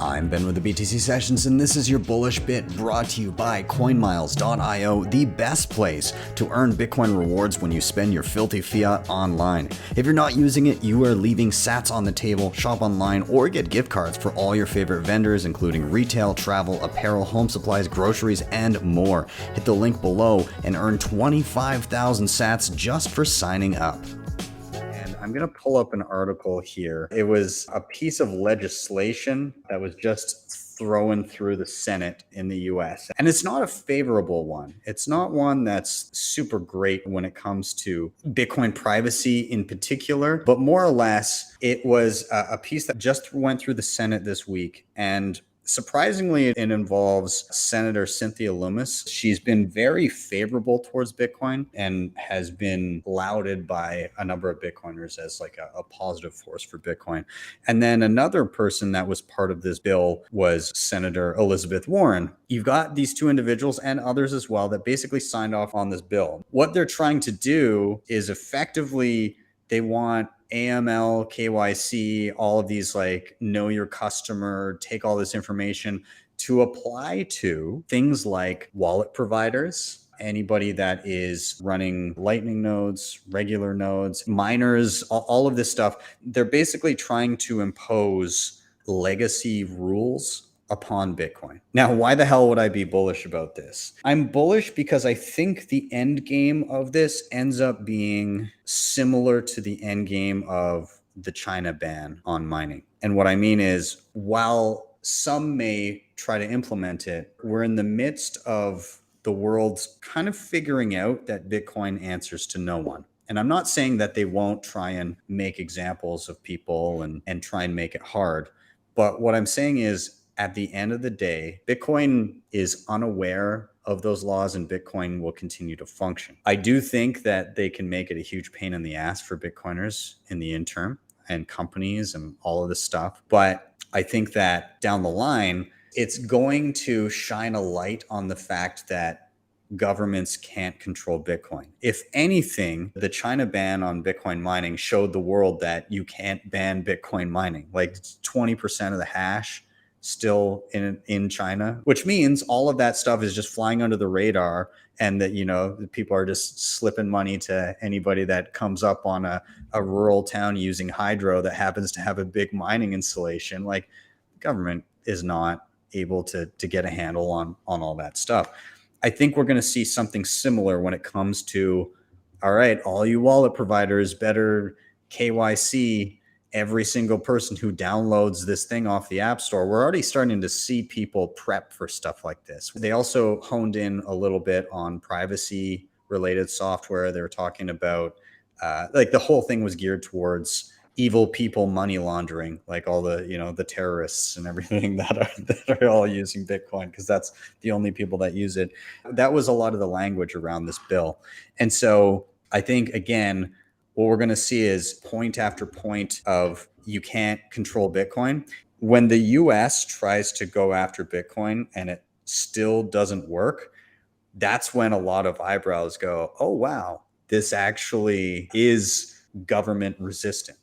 I'm Ben with the BTC Sessions, and this is your bullish bit brought to you by Coinmiles.io, the best place to earn Bitcoin rewards when you spend your filthy fiat online. If you're not using it, you are leaving sats on the table, shop online, or get gift cards for all your favorite vendors, including retail, travel, apparel, home supplies, groceries, and more. Hit the link below and earn 25,000 sats just for signing up. I'm going to pull up an article here. It was a piece of legislation that was just thrown through the Senate in the US. And it's not a favorable one. It's not one that's super great when it comes to Bitcoin privacy in particular, but more or less, it was a piece that just went through the Senate this week. And surprisingly, it involves Senator Cynthia Lummis. She's been very favorable towards Bitcoin and has been lauded by a number of Bitcoiners as like a positive force for Bitcoin. And then another person that was part of this bill was Senator Elizabeth Warren. You've got these two individuals and others as well that basically signed off on this bill. What they're trying to do is effectively they want AML, KYC, all of these like know your customer, take all this information to apply to things like wallet providers, anybody that is running Lightning nodes, regular nodes, miners, all of this stuff. They're basically trying to impose legacy rules upon Bitcoin. Now, why the hell would I be bullish about this? I'm bullish because I think the end game of this ends up being similar to the end game of the China ban on mining. And what I mean is, while some may try to implement it, we're in the midst of the world's kind of figuring out that Bitcoin answers to no one. And I'm not saying that they won't try and make examples of people and try and make it hard. But what I'm saying is, at the end of the day, Bitcoin is unaware of those laws and Bitcoin will continue to function. I do think that they can make it a huge pain in the ass for Bitcoiners in the interim and companies and all of this stuff. But I think that down the line, it's going to shine a light on the fact that governments can't control Bitcoin. If anything, the China ban on Bitcoin mining showed the world that you can't ban Bitcoin mining. Like 20% of the hash still in China, which means all of that stuff is just flying under the radar, and that, you know, people are just slipping money to anybody that comes up on a rural town using hydro that happens to have a big mining installation. Like, the government is not able to get a handle on all that stuff. I think we're going to see something similar when it comes to, all right, all you wallet providers better KYC every single person who downloads this thing off the App Store. We're already starting to see people prep for stuff like this. They also honed in a little bit on privacy related software. They were talking about like the whole thing was geared towards evil people money laundering, like all the, you know, the terrorists and everything that are all using Bitcoin because that's the only people that use it. That was a lot of the language around this bill. And so I think, again, what we're going to see is point after point of you can't control Bitcoin. When the US tries to go after Bitcoin and it still doesn't work, that's when a lot of eyebrows go, oh, wow, this actually is government resistant.